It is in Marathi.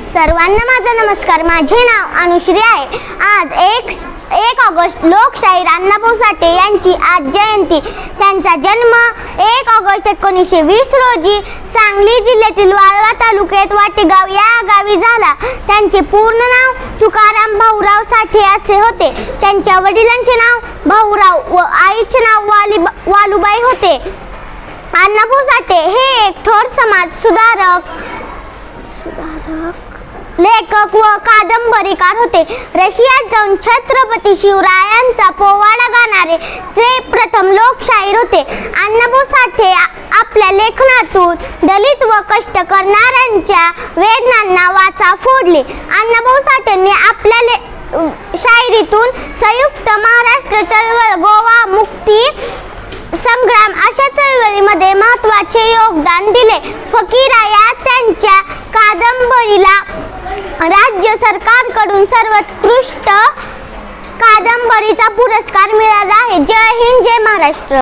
सर्वांना माझा नमस्कार। माझे नाव अनुश्री आहे। आज 1 ऑगस्ट लोकशाहीर अण्णाभाऊ साठे यांची आज जयंती। त्यांचा जन्म 1 ऑगस्ट 1920 रोजी सांगली जिल्ह्यातील वाळवा तालुक्यात वाटेगाव या गावी झाला। त्यांचे पूर्ण नाव तुकाराम भाऊराव साठे असे होते। त्यांच्या वडिलांचे नाव भाऊराव व आईचे नाव वालुबाई होते। अण्णाभाऊ साठे हे एक थोर समाज सुधारक, लेखक व कादंबरीकार होते। रशियात जाऊन छत्रपती शिवरायांचा पोवाडा गाणारे ते प्रथम लोकशाहीर होते। अण्णाभाऊ साठे आपल्या लेखनातून दलित व कष्ट करणाऱ्यांच्या वेदनांना वाचा फोडली। अण्णाभाऊ साठेंनी आपल्या शायरीतून संयुक्त महाराष्ट्र चळवळ, गोवा मुक्ती संग्राम अशा चळवळीमध्ये महत्त्वाचे योगदान दिले। फकीरा या त्यांच्या कादंबरीला राज्य सरकारकडून सर्वोत्कृष्ट कादंबरीचा पुरस्कार मिळाला आहे। जय हिंद, जय महाराष्ट्र।